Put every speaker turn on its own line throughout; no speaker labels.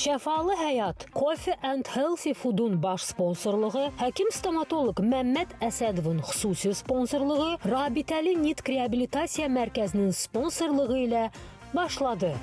Şəfalı Həyat, Coffee and Healthy Food'un baş sponsorluğu, həkim-stomatoloq Məmməd Əsədovun xüsusi sponsorluğu, Rabitəli Nitq Reabilitasiya Mərkəzinin sponsorluğu ilə başladı.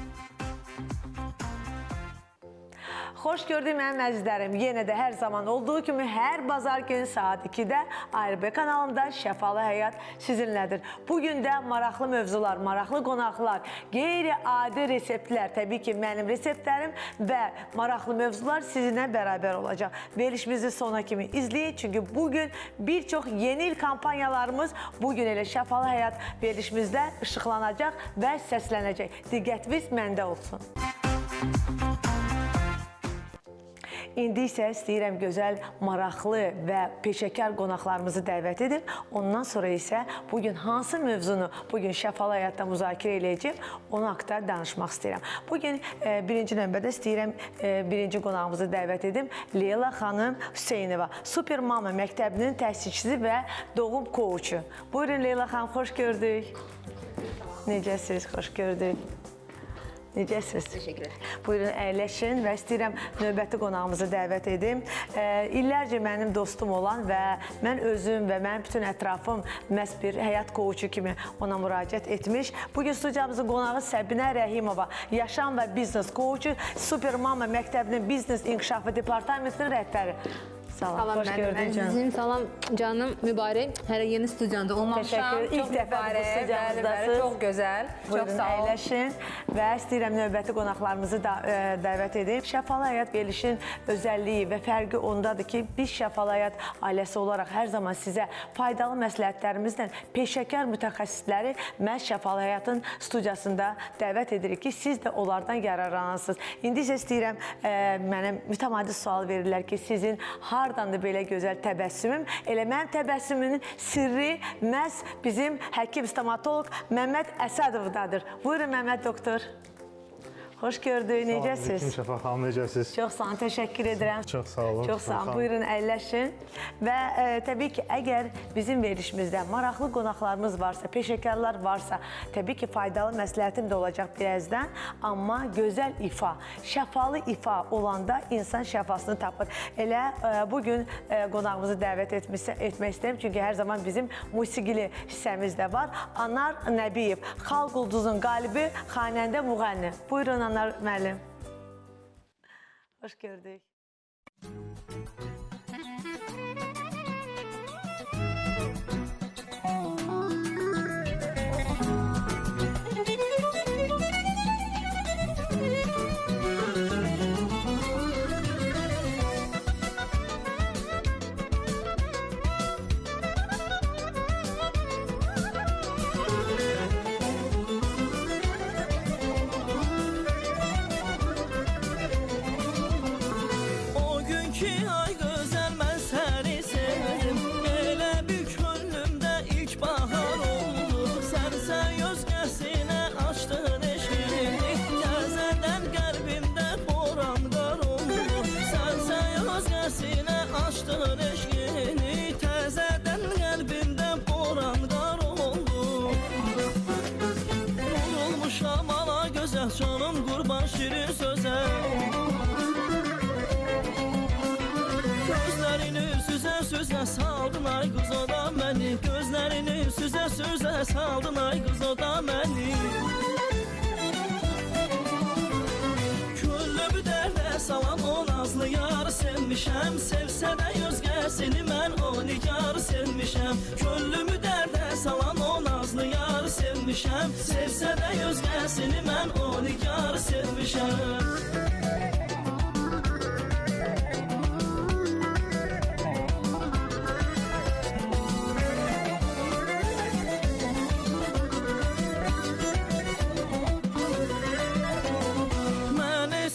Xoş gördük mənim əzizlərim. Yenə də hər zaman olduğu kimi hər bazar günü saat 2-də ARB kanalında Şəfalı Həyat sizinlədir. Bugün də maraqlı mövzular, maraqlı qonaqlar, qeyri-adi reseptlər, təbii ki, mənim reseptlərim və maraqlı mövzular sizinlə bərabər olacaq. Verilişimizi sona kimi izləyin, çünki bugün bir çox yeni il kampanyalarımız bugün elə Şəfalı Həyat verilişimizdə işıqlanacaq və səslənəcək. Diqqətiniz məndə olsun. İndi isə istəyirəm gözəl, maraqlı və peşəkar qonaqlarımızı dəvət edib. Ondan sonra isə bugün hansı mövzunu bugün Şəfalı Həyatda müzakirə edəcəyim, onu haqqda danışmaq istəyirəm. Bugün birinci növbədə istəyirəm birinci qonağımızı dəvət edim. Leyla xanım Hüseynova, Super Mama məktəbinin təsisçisi və doğum koçu. Buyurun Leyla xanım, xoş gördük. Necəsiniz, xoş gördük. Necəsiniz?
Teşekkür ederim.
Buyurun, əyləşin və istəyirəm növbəti qonağımızı dəvət edim. İllərcə mənim dostum olan və mən özüm və mənim bütün ətrafım məhz bir həyat koçu kimi ona müraciət etmiş. Bugün studiyamızın qonağı Səbinə Rəhimova, yaşam və biznes koçu, Super Mama məktəbinin biznes inkişafı departamentinin rəhbəri.
Salam,
hoş gördük canım.
Sizin salam canım, mübarək. Hələ yeni studiyanda olmamışam.
Təşəkkür. İlk dəfə bu studiyamızdasınız.
Çok güzel.
Buyurun,
çok sağ ol.
Əyləşin və istəyirəm növbəti qonaqlarımızı da dəvət edib. Şəfalı Həyat verilişin özəlliyi və fərqi ondadır ki, biz Şəfalı Həyat ailəsi olaraq hər zaman sizə faydalı məsləhətlərimizlə peşəkar mütəxəssisləri məhz Şəfalı Həyatın studiyasında dəvət edirik ki, siz də onlardan yararlanasınız. İndi isə istəyirəm, mənə mütəmadi sual verirlər ki, sizin hardandır belə gözəl təbəssümüm? Elə mənim təbəssümümün sirri məhz bizim həkim-stomatoloq Məmməd Əsədovdadır. Buyurun Məmməd doktor. Xoş gördük, necəsiniz?
Salam, Şəfa xanım, necəsiniz?
Çox sağ olun, təşəkkür edirəm.
Çox sağ olun.
Çox sağ olun, buyurun əyləşin. Və təbii ki, əgər bizim verilişimizdə maraqlı qonaqlarımız varsa, peşəkarlar varsa, təbii ki, faydalı məsləhətim də olacaq birazdan. Amma gözəl ifa, şəfalı ifa olanda insan şəfasını tapır. Elə bugün qonağımızı dəvət etmək istəyirəm, çünki hər zaman bizim musiqili hissəmiz də var. Anar Nəbiyev, Xalq Ulduzun qalibi, xanəndə, müğənni. Buyurun Anar müəllim. Hoş gördük.
Canım qurban şirin sözə Gözlərini süzə saldın ay qız o da məni Gözlərini süzə saldın ay qız o da məni Küllümü dərdə salan o nazlı yarı sevmişəm Sevsə də özgəsini mən o nigarı sevmişəm Küllümü dərdə salan o nazlı yarı sevmişəm Sevsə də özgəsini mən o nigarı sevmişəm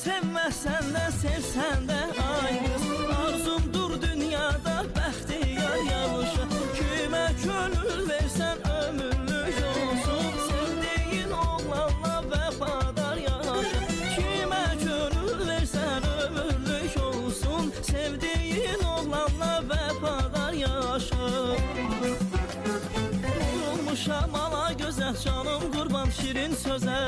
Sevməsən də, sevsən də ay qız Arzumdur dünyada bəxtiyar yavuşa Kimə könül versən ömürlük olsun Sevdiyin oğlanla vəfadar yaşa Kimə könül versən ömürlük olsun Sevdiyin oğlanla vəfadar yaşa Vurulmuşam ala gözəl canım qurban şirin sözə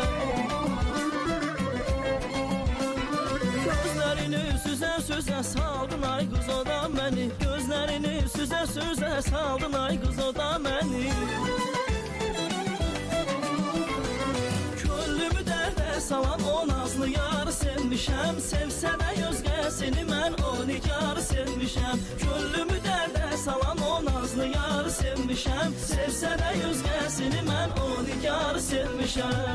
Gözlərini süzə saldın ay qız o da məni. Gözlərini süzə saldın ay qız o da məni. Könlümü dərdə salan o nazlı yarı sevmişəm. Sevsənə özgəsini mən o nigarı sevmişəm. Könlümü dərdə salan o nazlı yarı sevmişəm. Sevsənə özgəsini mən o nigarı sevmişəm.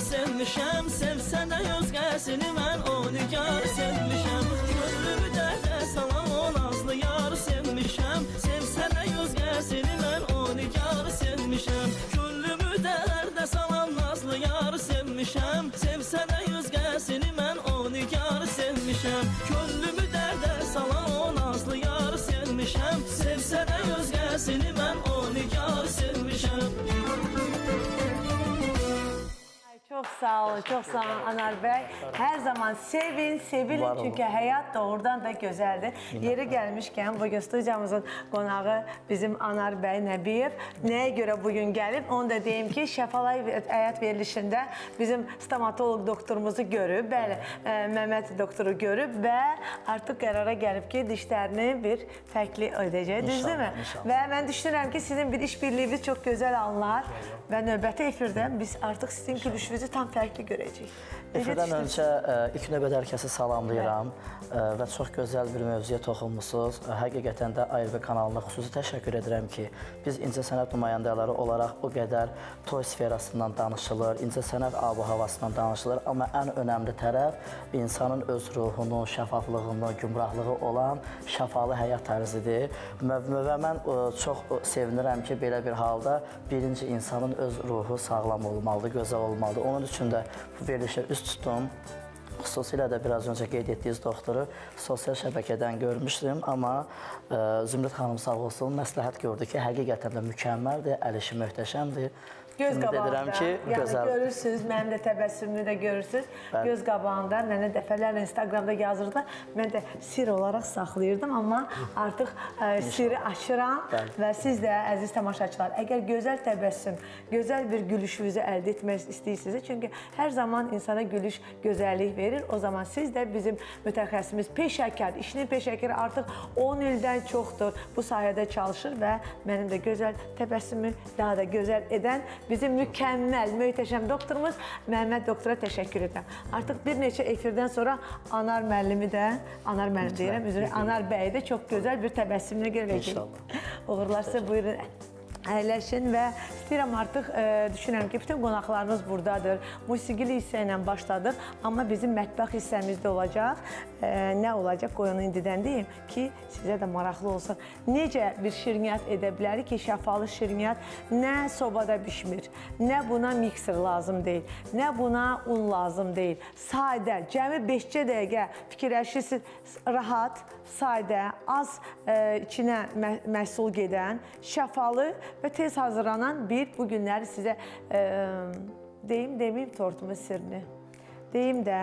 Sevmişəm, sevsənə özgəsini mən o nigarı sevmişəm. Könlümü dərdə salan o nazlı yarı sevmişəm. Sevsənə özgəsini mən o nigarı sevmişəm. Könlümü dərdə salan nazlı yarı sevmişəm. Sevsənə özgəsini mən o nigarı sevmişəm. Könlümü dərdə salan o nazlı yarı sevmişəm. Sevsənə özgəsini mən o nigarı sevmişəm.
Çok sağ olun, çok sağ olun Anar Bey. Her zaman sevin, sevilin çünkü hayat doğrudan da güzeldir. Yeri gelmişken bugün stüdyomuzun konağı bizim Anar Bey Nəbiyev. Neye göre bugün gelip onu da diyeyim ki Şəfalı Həyat verilişinde bizim stomatolog doktorumuzu görüp, bəli, Mehmet doktoru görüp ve artık karara gelip ki dişlerini bir fərqli ödeyecek, düz değil mi?
İnşallah.
Ve ben düşünürüm ki sizin bir işbirliğiniz çok güzel anlar ve növbəti efirde biz artık sizin gülüşünüzü tam fərqli görəcəyik.
Efirdən öncə ilk növbədə hər kəsi salamlayıram və çox gözəl bir mövzuya toxunmusunuz. Həqiqətən də ARV kanalına xüsusi təşəkkür edirəm ki, biz incəsənət nümayəndələri olaraq o qədər toy sferasından danışılır, incəsənət ab-havasından danışılır, amma ən önəmli tərəf insanın öz ruhunu, şəffaflığını, gümrahlığı olan şəfalı həyat tərzidir. Və mən çox sevinirəm ki, belə bir halda birinci insanın öz ruhu sağlam olmalıdır, gözəl olmalıdır. Onun üçün də bu verilişə üst tutdum. Xüsusilə də biraz öncə qeyd etdiyiniz doktoru sosial şəbəkədən görmüşdüm, amma Zümrüt xanım sağ olsun məsləhət gördü ki, həqiqətən də mükəmməldir, əl işi möhtəşəmdir.
Göz
Ümid
qabağında,
edirəm ki,
yəni
gözəl.
görürsünüz, mənim də təbəssümümü də görürsünüz.
Bəli.
Göz qabağında mənə dəfələrlə Instagramda yazırdılar. Mən də sir olaraq saxlayırdım, amma artıq siri açıram və siz də əziz tamaşaçılar, əgər gözəl təbəssüm, gözəl bir gülüşünüzü əldə etmək istəyirsiniz, çünki hər zaman insana gülüş gözəllik verir. O zaman siz də bizim mütəxəssisimiz peşəkar, işinin peşəkarı artıq 10 ildən çoxdur bu sahədə çalışır və mənim də gözəl təbəssümü daha da gözəl edən bizim mükəmməl, möhtəşəm doktorumuz Məhəmməd doktora təşəkkür edirəm. Artıq bir neçə efirdən sonra Anar müəllimi də, Anar müəllim deyirəm, üzrə Anar bəyi də çox gözəl bir təbəssümlə görəcəyik.
İnşallah.
Uğurlarsa buyurun. Əyləşin və istəyirəm artıq düşünürəm ki, bütün qonaqlarımız buradadır. Musiqili hissə ilə başladıq, amma bizim mətbəx hissəmizdə olacaq. Nə olacaq? Qoy onu indidən deyim ki, sizə də maraqlı olsun. Necə bir şirniyyat edə bilərik ki, şəfalı şirniyyat nə sobada bişmir, nə buna mikser lazım deyil, nə buna un lazım deyil. Sadə, cəmi 5 dəqiqə fikirləşirsiniz, rahat, sadə, az içinə məhsul gedən, şəfalı və tez hazırlanan bir bu günləri sizə deməyim tortumun sirrini. Deyim də.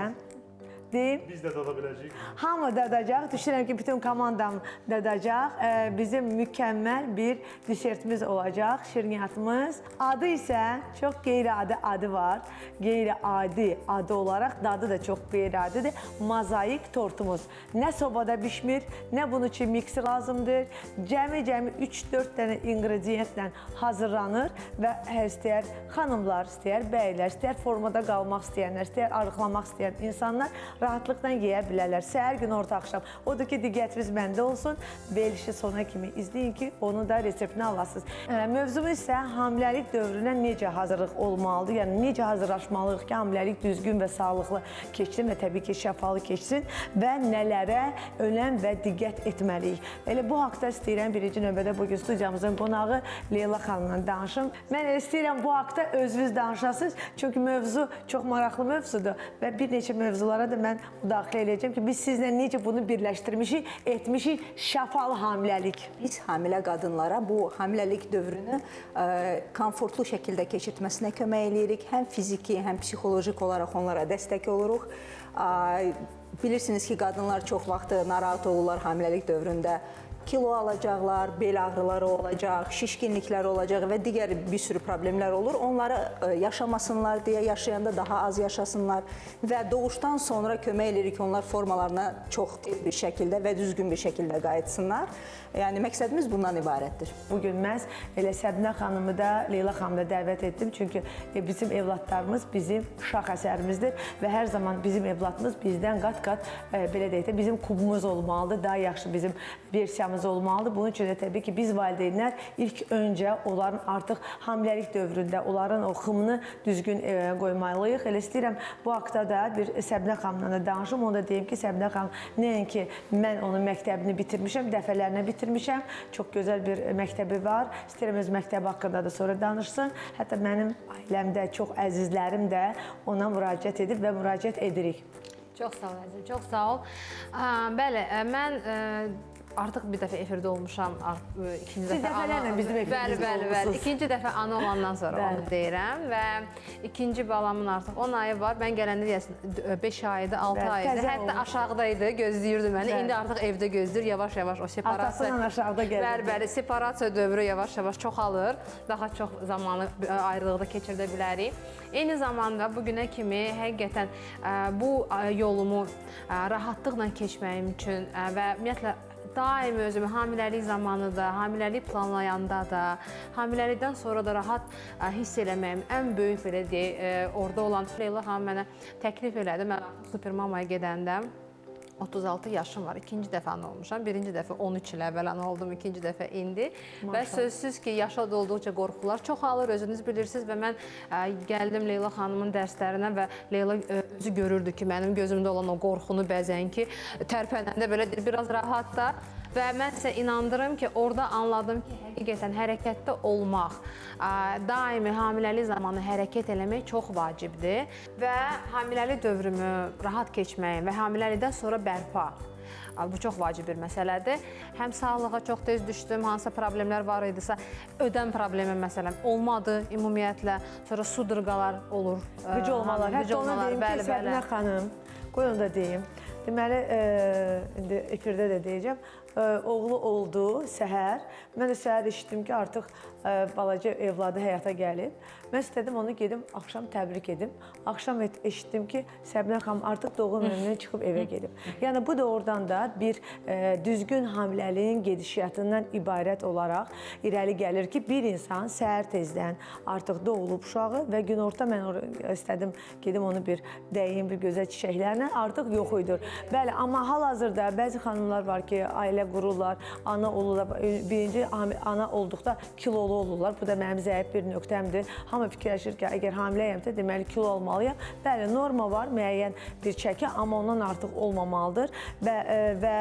Biz də dada biləcəyik. Hamı dadacaq. Düşünürəm ki, bütün komandam dadacaq. Bizim mükəmməl bir desertimiz olacaq, şirniyyatımız. Adı isə çox qeyri-adi adı var. Qeyri-adi adı olaraq dadı da çox qeyri-adidir. Mozaik tortumuz. Nə sobada bişmir, nə bunun üçün mikser lazımdır. Cəmi 3-4 dənə ingrediyentlə hazırlanır və istəyər xanımlar, istəyər bəylər, istəyər formada qalmaq istəyənlər, istəyər arıqlamaq istəyən insanlar rahatlıqla yeyə bilərlər. Səhər gün, orta axşam. Odur ki, diqqətiniz məndə olsun. Verilişi sona kimi izləyin ki, onu da reseptini alasınız. Mövzumuz isə hamiləlik dövrünə necə hazırlıq olmalıdır? Yəni, necə hazırlaşmalıyıq ki, hamiləlik düzgün və sağlıqlı keçsin və təbii ki, şəfalı keçsin və nələrə önəm və diqqət etməliyik. Elə bu haqda istəyirəm birinci növbədə bugün studiyamızın qonağı Leyla xanımla danışım. Mən istəyirəm bu haqda özünüz danışasınız. Çünki mövzu çox maraqlı mövzudur və bir neçə mövzulara da mən mən müdaxilə edəcəm ki, biz sizlə necə bunu birləşdirmişik, etmişik şəfalı hamiləlik.
Biz hamilə qadınlara bu hamiləlik dövrünü komfortlu şəkildə keçirtməsinə kömək eləyirik. Həm fiziki, həm psixoloji olaraq onlara dəstək oluruq. Bilirsiniz ki, qadınlar çox vaxt narahat olurlar hamiləlik dövründə. Kilo alacaqlar, bel ağrıları olacaq, şişkinliklər olacaq və digər bir sürü problemlər olur. Onları yaşamasınlar deyə, yaşayanda daha az yaşasınlar və doğuşdan sonra kömək edirik onlar formalarına çox tez bir şəkildə və düzgün bir şəkildə qayıtsınlar. Yəni məqsədimiz bundan ibarətdir.
Bugün məhz elə Səbinə xanımı da, Leyla xanımı da dəvət etdim. Çünki bizim evladlarımız bizim şax əsərimizdir və hər zaman bizim evladımız bizdən qat-qat, belə deyək də, bizim kubumuz olmalıdır, daha yaxşı bizim versiyamız olmalıdır. Bunun üçün də təbii ki, biz valideynlər ilk öncə onların artıq hamiləlik dövründə onların o xımını düzgün qoymalıyıq. Elə istəyirəm bu haqda da bir Səbinə xanımla da danışım. Onu da deyim ki, Səbinə xanım nəinki mən onun məktəbini bitirmişəm, dəfələrlə bitirmişəm. Çox gözəl bir məktəbi var. İstəyirəm öz məktəbi haqqında da sonra danışsın. Hətta mənim ailəmdə çox əzizlərim də ona müraciət edib və müraciət edirik.
Çox sağ ol, əzizim, çox sağ ol. Bəli, mən artıq bir dəfə efirdə olmuşam, ikinci dəfə
dəfələrlə bizim efirimizdə olmuşsunuz.
Bəli, ikinci dəfə ana olandan sonra onu deyirəm və ikinci balamın artıq 10 ayı var. Mən gələndə deyəsən 5 aydı, 6 aydı, hətta aşağıdaydı, gözləyirdi məni. İndi artıq evdə gözləyir, yavaş-yavaş o separasiya.
Atasından aşağıda gəlir.
Bəli, separasiya dövrü yavaş-yavaş çoxalır. Daha çox zamanı ayrılıqda keçirdə bilərik. Eyni zamanda bugünə kimi həqiqətən bu yolumu rahatlıqla keçməyim üçün və ümumiyyətlə daim özümü hamiləlik zamanı da, hamiləlik planlayanda da, hamiləlikdən sonra da rahat hiss eləməyim ən böyük belə deyək, orada olan Leyla xanım mənə təklif elədi. Mən Supermamaya gedəndə 36 yaşım var, ikinci dəfə ana olmuşam. Birinci dəfə 13 il əvvəl ana oldum, ikinci dəfə indi. Və sözsüz ki, yaşa dolduqca qorxular çoxalır, özünüz bilirsiniz və mən gəldim Leyla xanımın dərslərinə və Leyla özü görürdü ki, mənim gözümdə olan o qorxunu bəzən ki, tərpənəndə belə biraz rahat da və mən sizə inandırım ki, orada anladım ki, həqiqətən hərəkətdə olmaq, daimi hamiləlik zamanı hərəkət eləmək çox vacibdir və hamiləlik dövrümü rahat keçməyin və hamiləlikdən sonra bərpa. Bu çox vacib bir məsələdir. Həm sağlığa çox tez düşdüm, hansısa problemlər var idisə, ödəm problemi məsələn olmadı ümumiyyətlə. Sonra sudurqalar olur.
Gücü olmalar. Hətta ona deyim ki, Səbinə xanım, qoy onu da deyim. Deməli, indi efirdə də deyəcəm, oğlu oldu səhər. Mən də səhər eşitdim ki, artıq balaca evladı həyata gəlib. Mən istədim onu gedim, axşam təbrik edim. Axşam eşitdim ki, Səbinə xanım artıq doğum evindən çıxıb evə gedib. Yəni, bu da oradan da bir düzgün hamiləliyin gedişatından ibarət olaraq irəli gəlir ki, bir insan səhər tezdən artıq doğulub uşağı və günorta mən istədim, gedim onu bir dəyim, bir gözəl çiçəklərlə artıq yox idi. Bəli, amma hal-hazırda bəzi xanımlar var ki, ailə qururlar, ana olurlar. Birinci ana olduqda kilolu olurlar. Bu da mənim zəif bir nöqtəmdir. Hamı fikirləşir ki, əgər hamiləyəmsə, deməli kilo olmalıyam. Bəli, norma var, müəyyən bir çəki, amma ondan artıq olmamalıdır. Və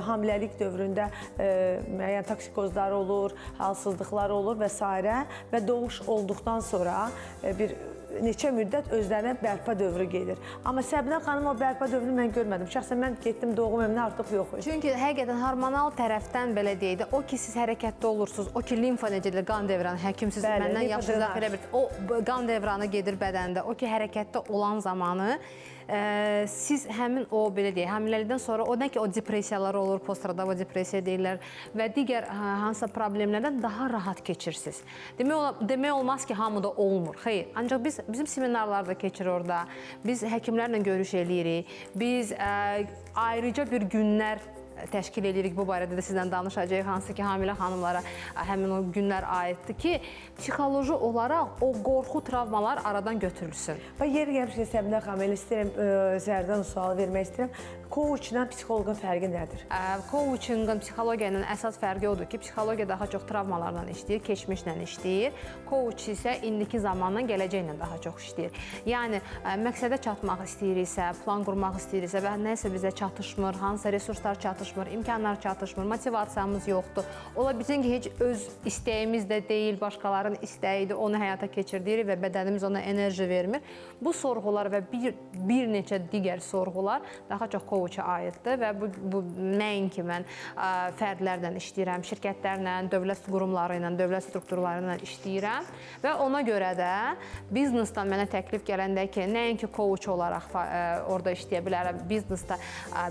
hamiləlik dövründə müəyyən toksikozlar olur, halsızlıqlar olur və s. Və doğuş olduqdan sonra bir neçə müddət özlərinə bərpa dövrü gedir. Amma Səbinə xanım o bərpa dövrünü mən görmədim. Şəxsən mən getdim doğum evinə artıq yox idi.
Çünki həqiqətən hormonal tərəfdən belə deyək də, o ki siz hərəkətdə olursunuz, o ki limfa necədir, qan dövranı, həkimsiz məndən yaxşı izah verə bilir. O qan dövranı gedir bədəndə, o ki hərəkətdə olan zamanı siz həmin o belə deyək, hamiləlikdən sonra o nə ki o depressiyalar olur, postradava depressiya deyirlər və digər hansısa problemlərdən daha rahat keçirsiniz. Demək olmaz ki, hamıda olmur. Xeyr, ancaq bizim seminarlarda keçir orada, biz həkimlərlə görüş eləyirik, biz ayrıca bir günlər təşkil edirik, bu barədə də sizdən danışacağıq, hansı ki, hamilə xanımlara həmin o günlər aiddir ki, psixoloji olaraq o qorxu, travmalar aradan götürülsün.
Və yeri gəlmişkən Səbinə xanım, elə istəyirəm Zərdən sualı vermək istəyirəm. coachla psixoloqun fərqi nədir?
Coachingin psixologiya ilə əsas fərqi odur ki, psixologiya daha çox travmalarla işləyir, keçmişlə işləyir. Coach isə indiki zamanla, gələcəklə daha çox işləyir. Yəni məqsədə çatmaq istəyiriksə, plan qurmaq istəyiriksə və nəsə bizə çatışmır, hansısa resurslar çatışmır, imkanlar çatışmır, motivasiyamız yoxdur. Ola bilsin ki, heç öz istəyimiz də deyil, başqalarının istəyidir, onu həyata keçirdirik və bədənimiz ona enerji vermir. Bu sorğular və bir neçə digər sorğular daha çox coacha aiddir və bu nəinki mən fərdlərlə işləyirəm, şirkətlərlə, dövlət qurumları ilə, dövlət strukturları ilə işləyirəm və ona görə də biznesdən mənə təklif gələndə ki, nəinki coach olaraq orada işləyə bilərəm, biznesdə,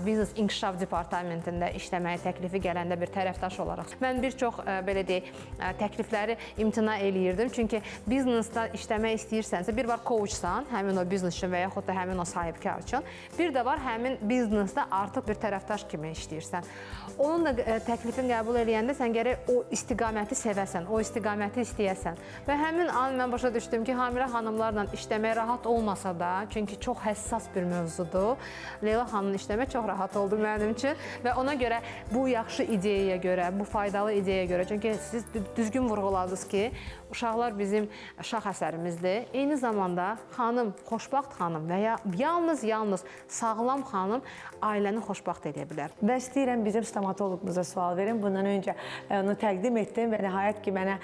biznes inkişaf departamentində işləməyə təklifi gələndə bir tərəfdaş olaraq. Mən bir çox, belə deyək, təklifləri imtina eləyirdim, çünki biznesdə işləmək istəyirsənsə, bir var coachsan, həmin o biznes üçün və yaxud da həmin o sahibkar üçün, bir də var həmin biznesdə artıq bir tərəfdaş kimi işləyirsən. Onun da təklifini qəbul eləyəndə sən gərək o istiqaməti sevəsən, o istiqaməti istəyəsən. Və həmin an mən başa düşdüm ki, hamilə xanımlarla işləmək rahat olmasa da, çünki çox həssas bir mövzudur, Leyla xanımla işləmək çox rahat oldu mənim üçün və ona görə bu yaxşı ideyaya görə, bu faydalı ideyaya görə, çünki siz düzgün vurğuladınız ki, uşaqlar bizim şax əsərimizdir. Eyni zamanda xanım, xoşbaxt xanım və ya yalnız sağlam xanım ailəni xoşbaxt edə bilər.
Və istəyirəm bizim stomatoloqumuza sual verin. Bundan öncə onu təqdim etdim və nəhayət ki, mənə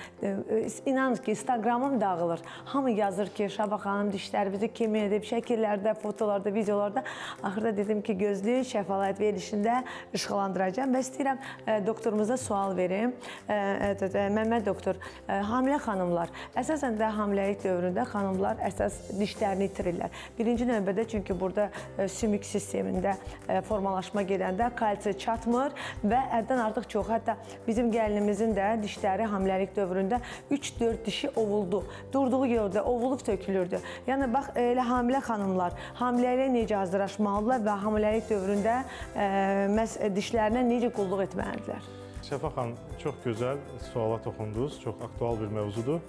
inanın ki, Instagramım dağılır. Hamı yazır ki, Şaba xanım dişlərimizi kim edib, şəkillərdə, fotolarda, videolarda. Axırda dedim ki, gözləyin, şəfaət verilişində işıqlandıracağım və istəyirəm doktorumuza sual verim. Məmməd doktor, hamilə xanımlar, əsasən də hamiləlik dövründə xanımlar əsas dişlərini itirirlər. Birinci növbədə çünki burada sümük sistemində formalaşma gedəndə kalsiya çatmır və həddən artıq çox, hətta bizim gəlinimizin də dişləri hamiləlik dövründə 3-4 dişi ovuldu. Durduğu yerdə ovulub tökülürdü. Yəni, bax, elə hamilə xanımlar hamiləliyə necə hazırlaşmalıdırlar və hamiləlik dövründə dişlərinə necə qulluq etməlidirlər?
Şəfa xanım, çox gözəl suala toxundunuz, çox aktual bir mövzudur.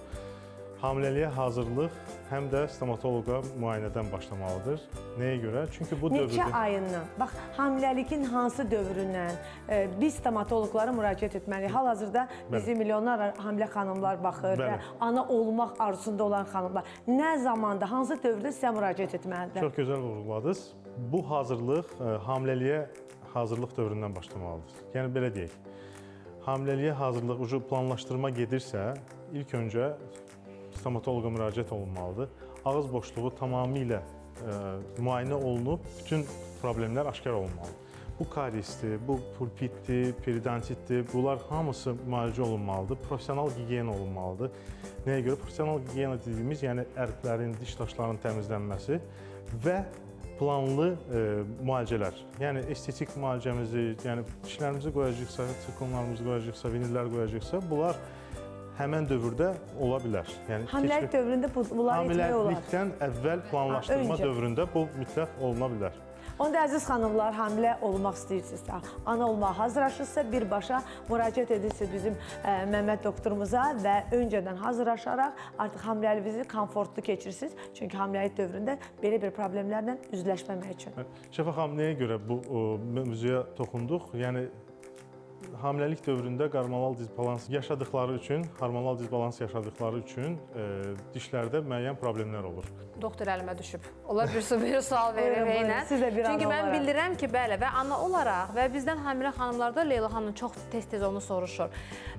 Hamiləliyə hazırlıq həm də stomatoloqa müayinədən başlamalıdır. Nəyə görə? Çünki bu dövrdə...
Neçə ayından, bax, hamiləlikin hansı dövründən biz stomatoloqlara müraciət etməliyik? Hal-hazırda bizi milyonlar hamilə xanımlar baxır və ana olmaq arzusunda olan xanımlar. Nə zamanda, hansı dövrdə sizə müraciət etməlidir?
Çox gözəl vurğuladınız. Bu hazırlıq hamiləliyə hazırlıq dövründən başlamalıdır. Yəni, belə deyək, hamiləliyə hazırlıq planlaşdırma gedirsə, ilk öncə stomatoloqa müraciət olunmalıdır. Ağız boşluğu tamamilə müayinə olunub, bütün problemlər aşkar olunmalıdır. Bu karisdir, bu pulpitdir, peridontitdir, bunlar hamısı müalicə olunmalıdır, profesional gigiyena olunmalıdır. Nəyə görə? Profesional gigiyena dediyimiz, yəni ərklərin, diş daşlarının təmizlənməsi və planlı müalicələr, yəni estetik müalicəmizi, yəni dişlərimizi qoyacaqsa, silikonlarımızı qoyacaqsa, vinillər qoyacaqsa, bunlar həmən dövrdə ola bilər.
Hamiləlik dövründə bunlar etmək olar.
Hamiləlikdən əvvəl planlaşdırma dövründə bu mütləq oluna bilər.
Onda əziz xanımlar, hamilə olmaq istəyirsinizsə, ana olmağa hazırlaşırsınızsa, birbaşa müraciət edirsiniz bizim Məmməd doktorumuza və öncədən hazırlaşaraq artıq hamiləliyinizi komfortlu keçirirsiniz. Çünki hamiləlik dövründə belə bir problemlərlə üzləşməmək üçün.
Şəfa xanım, nəyə görə bu mövzuya toxunduq? Yəni, hamiləlik dövründə hormonal disbalans yaşadıkları üçün, hormonal disbalans yaşadıkları üçün dişlərdə müəyyən problemlər olur.
Doktor əlimə düşüb. Olar bir sual verir eynən. Çünki mən bildirəm ki, bəli, və ana olaraq və bizdən hamilə xanımlarda Leyla xanım çox tez-tez onu soruşur.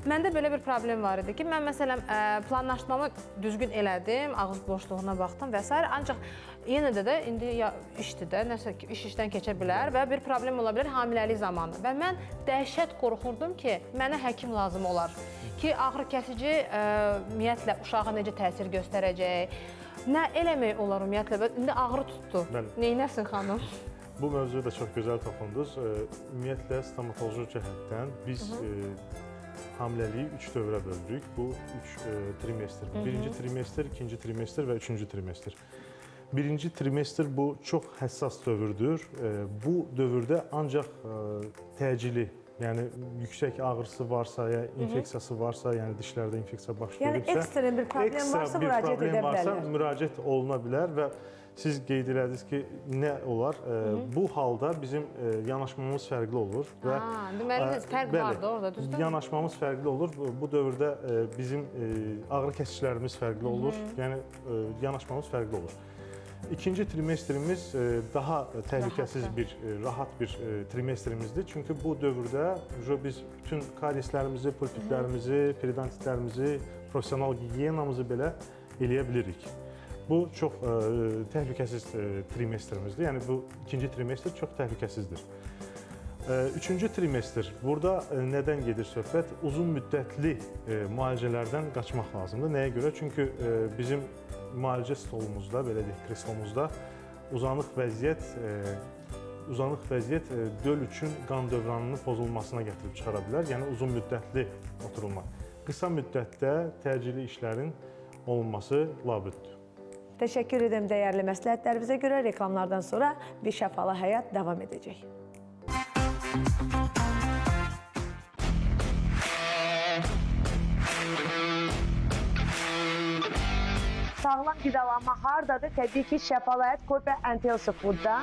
Məndə belə bir problem var idi ki, mən məsələn planlaşmamı düzgün elədim, ağız boşluğuna baxdım və s. Ancaq yenə də indi işdir də, nəsə iş işdən keçə bilər və bir problem ola bilər hamiləlik zamanı. Və mən dəhşət qorxurdum ki, mənə həkim lazım olar ki, ağrı kəsici ümumiyyətlə uşağa necə təsir göstərəcək, nə eləmək olar ümumiyyətlə, indi ağrı tutdu. Neynəsin xanım?
Bu mövzuya da çox gözəl toxundunuz. Ümumiyyətlə, stomatoloji cəhətdən biz hamiləliyi 3 dövrə böldük. Bu 3 trimestr. Birinci trimestr, ikinci trimestr və üçüncü trimestr. Birinci trimestr bu çox həssas dövrdür. Bu dövrdə ancaq təcili, Yəni yüksək ağrısı varsa, ya infeksiyası varsa, yəni dişlərdə infeksiya baş
Yəni
veribsə,
ekstrem bir problem varsa müraciət edə bilərlər.
Müraciət oluna bilər və siz qeyd elədiniz ki, nə olar? Bu halda bizim yanaşmamız fərqli olur və
deməli fərq vardı orada, düzdür?
Yanaşmamız fərqli olur. Bu dövrdə bizim ağrı kəsicilərimiz fərqli olur. Yəni yanaşmamız fərqli olur. İkinci trimestrimiz daha təhlükəsiz rahat bir trimestrimizdir. Çünki bu dövrdə biz bütün karieslərimizi, pulpitlərimizi, periodontitlərimizi, professional gigiyenamızı belə eləyə bilirik. Bu çox təhlükəsiz trimestrimizdir. Yəni bu ikinci trimestr çox təhlükəsizdir. Üçüncü trimestr. Burada nədən gedir söhbət? Uzun müddətli müalicələrdən qaçmaq lazımdır. Nəyə görə? Çünki bizim müalicə stolumuzda, belə deyək, kreslomuzda uzanıq vəziyyət döl üçün qan dövranının pozulmasına gətirib çıxara bilər. Yəni uzun müddətli oturulma. Qısa müddətdə təcili işlərin olunması labüddür.
Təşəkkür edirəm dəyərli məsləhətlərinizə görə. Reklamlardan sonra Bir Şəfalı Həyat davam edəcək. Sağlam qidalanma hardadır? Təbii ki, Şəfalı Həyat Kofe and Healthy Food'da.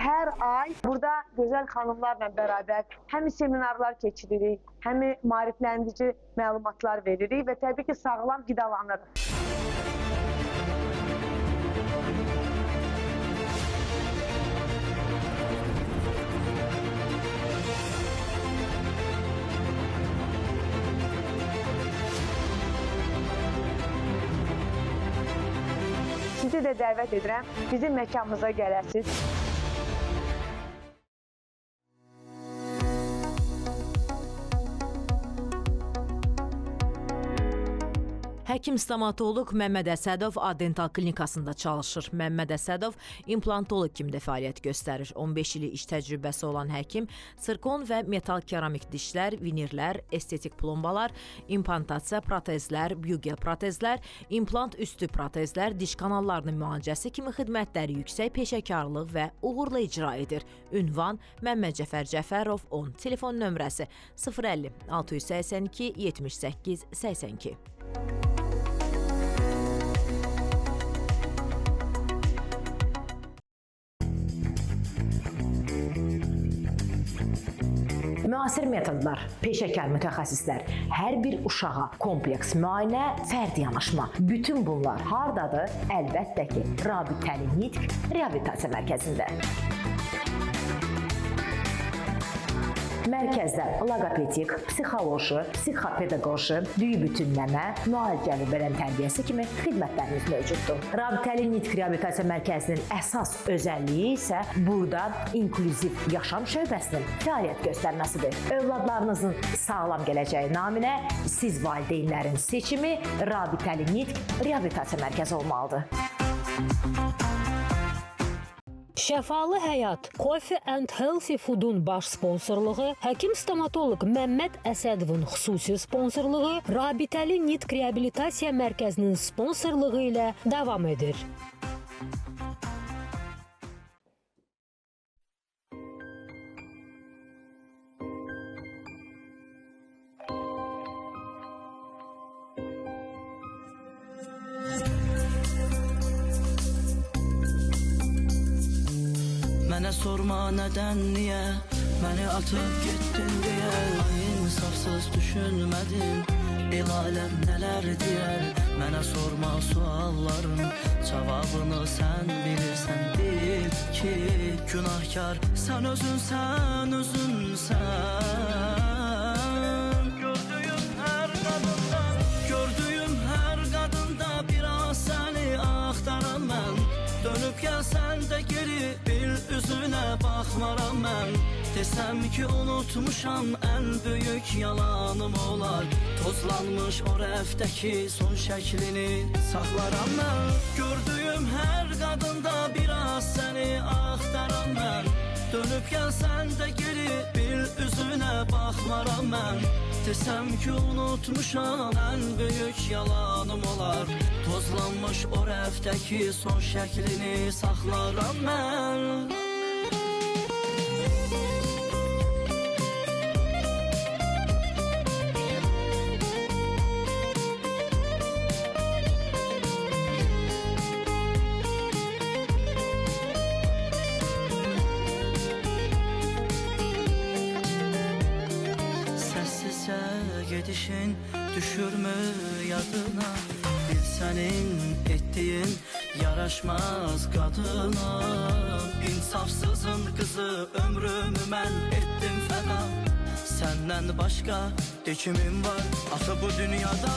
Hər ay burada gözəl xanımlarla bərabər həm seminarlar keçiririk, həm maarifləndirici məlumatlar veririk və təbii ki, sağlam qidalanırıq. Sizi də dəvət edirəm, bizim məkanımıza gələsiniz.
Həkim stomatoloq Məmməd Əsədov Adental klinikasında çalışır. Məmməd Əsədov implantoloq kimi də fəaliyyət göstərir. 15 illik iş təcrübəsi olan həkim sirkon və metal keramik dişlər, vinirlər, estetik plombalar, implantasiya protezlər, biogel protezlər, implant üstü protezlər, diş kanallarının müalicəsi kimi xidmətləri yüksək peşəkarlıq və uğurla icra edir. Ünvan Məmməd Cəfər Cəfərov 10. Telefon nömrəsi 050 682 78 82. Müasir metodlar, peşəkar mütəxəssislər, hər bir uşağa kompleks müayinə, fərdi yanaşma. Bütün bunlar hardadır? Əlbəttə ki, Rabitəli Nitq Reabilitasiya Mərkəzində. Mərkəzdə loqopedik, psixoloji, psixopedaqoji, düyü bütünləmə, müalicəvi bədən tərbiyəsi kimi xidmətlərimiz mövcuddur. Rabitəli Nitq Reabilitasiya Mərkəzinin əsas özəlliyi isə burada inklüziv yaşam şöbəsinin fəaliyyət göstərməsidir. Övladlarınızın sağlam gələcəyi naminə siz valideynlərin seçimi Rabitəli Nitq Reabilitasiya Mərkəzi olmalıdır.
Şəfalı Həyat Coffee and Healthy Food'un baş sponsorluğu, həkim stomatoloq Məmməd Əsədovun xüsusi sponsorluğu, Rabitəli Nitq Reabilitasiya Mərkəzinin sponsorluğu ilə davam edir.
Mənə sorma nədən, niyə məni atıb getdin deyə. Ay insafsız düşünmədim, el aləm nələr deyər. Mənə sorma sualların cavabını sən bilirsən. Bil ki günahkar sən özünsən, özünsən. Gördüyüm hər qadında biraz səni axtaram mən. Dönüb gəlsən də geri bil üzünə baxmaram mən. Desəm ki unutmuşam ən böyük yalanım olar. Tozlanmış o rəfdəki son şəklini saxlaram mən. Gördüyüm hər qadında biraz səni axtaram mən. Dönüb gəlsən də geri bil üzünə baxmaram mən. Desəm ki unutmuşam ən böyük yalanım olar. Tozlanmış o rəfdəki son şəklini saxlaram mən. Gedişin düşürmü yadına? Bil sənin etdiyin yaraşmaz qadına. İnsafsızın qızı ömrümü mən etdim fəda. Səndən başqa dekimim var axı bu dünyada.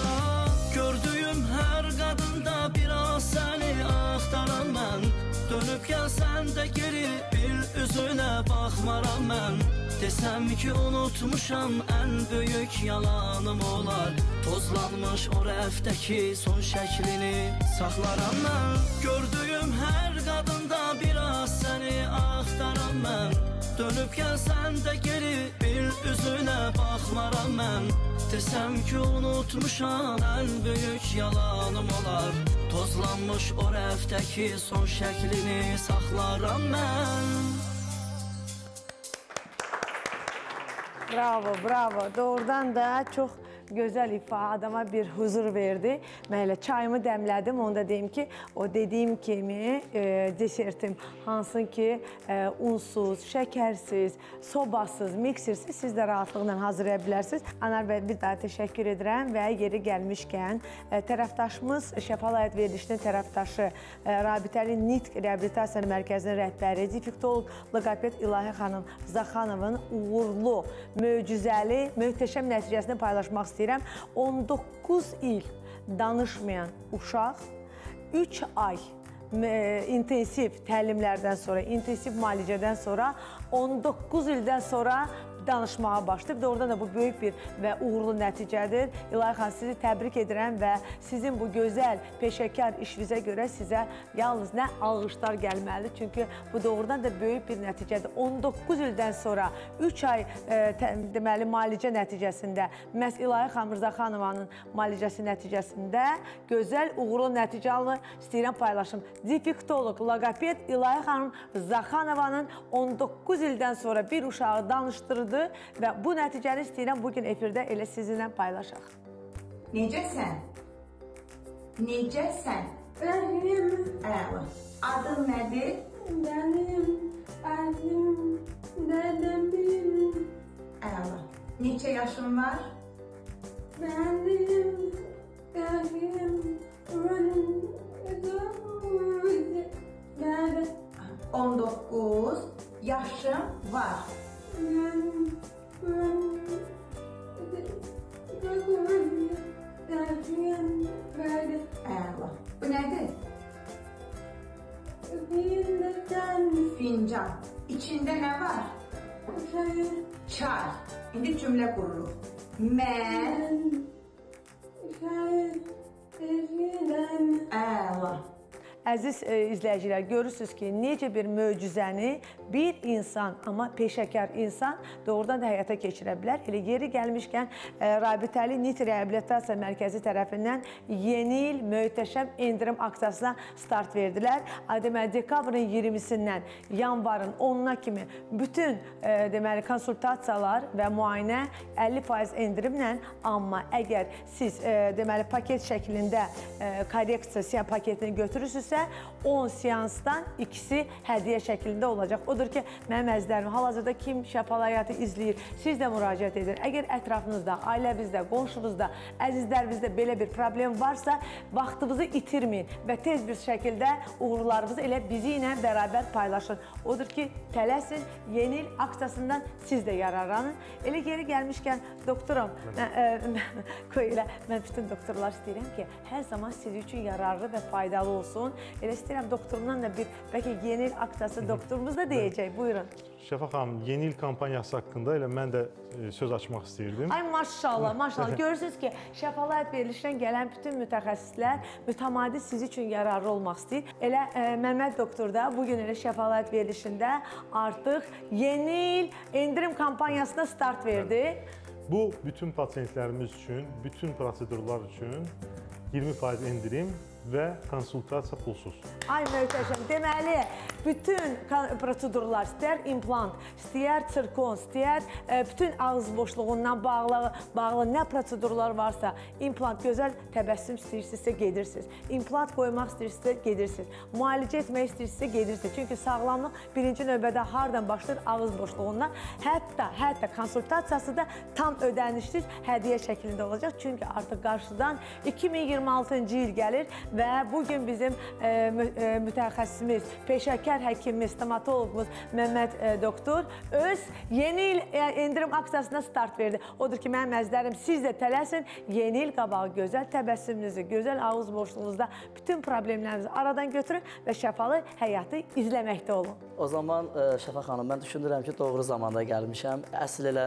Gördüyüm hər qadında biraz səni axtaran mən. Dönüb gəlsən də geri bil üzünə baxmaram mən. Desəm ki unutmuşam ən böyük yalanım olar. Tozlanmış o rəfdəki son şəklini saxlaram mən. Gördüyüm hər qadında biraz səni axtaram mən. Dönüb gəlsən də geri bil üzünə baxmaram mən. Desəm ki unutmuşam ən böyük yalanım olar. Tozlanmış o rəfdəki son şəklini saxlaram mən.
Bravo, bravo. Doğrudan da çox gözəl ifa, adama bir huzur verdi. Mən elə çayımı dəmlədim, onu da deyim ki, o dediyim kimi desertim hansı ki unsuz, şəkərsiz, sobasız, miksirsiz siz də rahatlıqla hazırlaya bilərsiniz. Anar bəy, bir daha təşəkkür edirəm və yeri gəlmişkən tərəfdaşımız, Şəfalı Həyat verilişinin tərəfdaşı Rabitəli Nitq Reabilitasiya Mərkəzinin rəhbəri, defektolog, loqoped İlahi xanım Zaxanovun uğurlu, möcüzəli, möhtəşəm nəticəsini paylaşmaq istəyirəm. 19 il danışmayan uşaq 3 ay intensiv təlimlərdən sonra, intensiv müalicədən sonra 19 ildən sonra danışmağa başlayıb. Doğrudan da bu böyük bir və uğurlu nəticədir. İlahi xanım, sizi təbrik edirəm və sizin bu gözəl, peşəkar işinizə görə sizə yalnız nə alqışlar gəlməlidir. Çünki bu doğrudan da böyük bir nəticədir. 19 ildən sonra 3 ay deməli müalicə nəticəsində, məhz İlahi xanım Zaxanovanın müalicəsi nəticəsində gözəl, uğurlu nəticə alınır. İstəyirəm paylaşım. Defektolog, loqoped İlahi xanım Zaxanovanın 19 ildən sonra bir uşağı danışdırdı və bu nəticəni istəyirəm bugün efirdə elə sizinlə paylaşaq.
Necəsən? Necəsən? Bəyim. Əla. Adın nədir? Mənim əlim, dədəmim. Əla. Neçə yaşın var? Mənim bəyim, mənim 19 yaşım var. Əla. Bu nədir? Fincan. İçində nə var? Çay. İndi cümlə qururuq. Mən Əla.
Əziz izləyicilər, görürsünüz ki, necə bir möcüzəni bir insan, amma peşəkar insan doğrudan da həyata keçirə bilər. Elə yeri gəlmişkən Rabitəli Nitq Reabilitasiya Mərkəzi tərəfindən yeni il möhtəşəm endirim aksiyasına start verdilər. Deməli, dekabrın 20-sindən yanvarın 10-na kimi bütün deməli konsultasiyalar və müayinə 50% endirimlə, amma əgər siz deməli paket şəklində korreksiya paketini götürürsünüzsə 10 seansdan ikisi hədiyyə şəklində olacaq. Odur ki, mənim əzizlərim, hal-hazırda kim Şəfalı Həyatı izləyir, siz də müraciət edin. Əgər ətrafınızda, ailəvizdə, qonşunuzda, əzizlərinizdə belə bir problem varsa, vaxtınızı itirməyin və tez bir şəkildə uğurlarınızı elə bizi ilə bərabər paylaşın. Odur ki, tələsin, yeni il aksiyasından siz də yararlanın. Elə yeri gəlmişkən, doktorum, mən bütün doktorlar istəyirəm ki, hər zaman siz üçün yararlı və faydalı olsun. Elə istəyirəm doktorundan da bir bəlkə yeni il aksiyası doktorumuz da deyəcək. Buyurun.
Şəfa xanım, yeni il kampaniyası haqqında elə mən də söz açmaq istəyirdim.
Ay maşallah, maşallah. Görürsünüz ki, Şəfalı Həyat verilişdən gələn bütün mütəxəssislər mütəmadi siz üçün yararlı olmaq istəyir. Elə Məmməd doktor da bugün elə Şəfalı Həyat verilişində artıq yeni il endirim kampaniyasına start verdi.
Bu, bütün pasientlərimiz üçün, bütün prosedurlar üçün 20% endirim və konsultasiya pulsuz.
Ay möhtəşəm. Deməli, bütün prosedurlar, istər implant, istər sirkon, istər bütün ağız boşluğundan bağlı nə prosedurlar varsa, implant, gözəl təbəssüm istəyirsinizsə gedirsiniz. İmplant qoymaq istəyirsinizsə gedirsiniz. Müalicə etmək istəyirsinizsə gedirsiniz. Çünki sağlamlıq birinci növbədə hardan başlayır? Ağız boşluğundan. Hətta konsultasiyası da tam ödənişsiz hədiyyə şəklində olacaq. Çünki artıq qarşıdan 2026-cı il gəlir və bugün bizim mütəxəssisimiz, peşəkar həkimimiz, stomatoloqumuz Məmməd doktor öz yeni il endirim aksiyasına start verdi. Odur ki, mənim əzizlərim, siz də tələsin, yeni il qabağı gözəl təbəssümünüzü, gözəl ağız boşluğunuzda bütün problemlərinizi aradan götürün və şəfalı həyatı izləməkdə olun.
O zaman Şəfa xanım, mən düşünürəm ki, doğru zamanda gəlmişəm. Əsl elə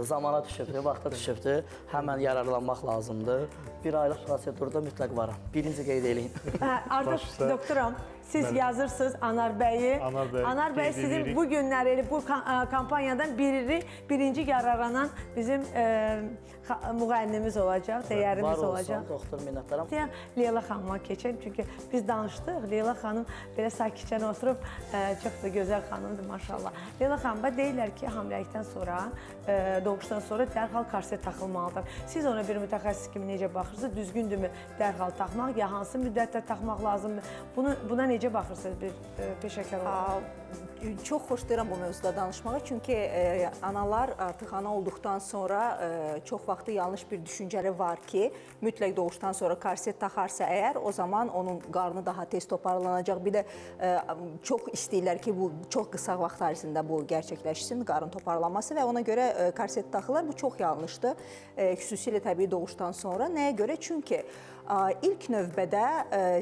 zamana düşübdür, vaxta düşübdür. Həmən yararlanmaq lazımdır. Bir aylıq prosedurda mütləq varam. Birinci qeyd eləyin.
Artıq doktoram, siz yazırsınız Anar bəyi. Anar bəy sizin bu günlər bu kampanyadan birinci yararlanan bizim müğənnimiz olacaq, dəyərimiz olacaq.
Var olsun, doktor, minnətdaram.
Leyla xanıma keçək, çünki biz danışdıq. Leyla xanım belə sakitcə oturub, çox da gözəl xanımdır, maşallah. Leyla xanıma deyirlər ki, hamiləlikdən sonra, doğuşdan sonra dərhal korset taxılmalıdır. Siz ona bir mütəxəssis kimi necə baxırsınız? Düzgündürmü dərhal taxmaq, ya hansı müddətdə taxmaq lazımdır? Buna necə baxırsınız bir peşəkar olaraq?
Çox xoşlayıram bu mövzuda danışmağı, çünki analar artıq ana olduqdan sonra çox vaxtı yanlış bir düşüncələri var ki, mütləq doğuşdan sonra korset taxarsa əgər, o zaman onun qarnı daha tez toparlanacaq. Bir də çox istəyirlər ki, bu çox qısa vaxt ərzində bu gerçəkləşsin, qarın toparlanması və ona görə korset taxırlar. Bu çox yanlışdır, xüsusilə təbii doğuşdan sonra. Nəyə görə? Çünki ilk növbədə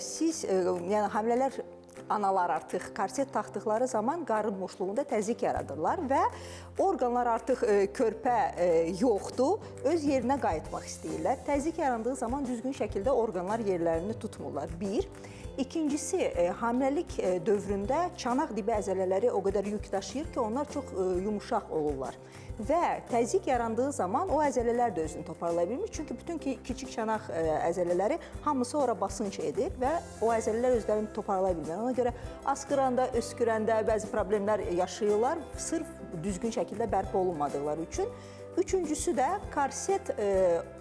siz, yəni hamilələr, analar artıq korset taxdıqları zaman qarın boşluğunda təzyiq yaradırlar və orqanlar artıq körpə yoxdur, öz yerinə qayıtmaq istəyirlər. Təzyiq yarandığı zaman düzgün şəkildə orqanlar yerlərini tutmurlar. Bir. İkincisi, hamiləlik dövründə çanaq dibi əzələləri o qədər yük daşıyır ki, onlar çox yumuşaq olurlar. Və təzyiq yarandığı zaman o əzələlər də özünü toparlaya bilmir. Çünki bütün kiçik çanaq əzələləri hamısı ora basınç edir və o əzələlər özlərini toparlaya bilmir. Ona görə askıranda, öskürəndə bəzi problemlər yaşayırlar, sırf düzgün şəkildə bərpa olunmadıqları üçün. Üçüncüsü də korset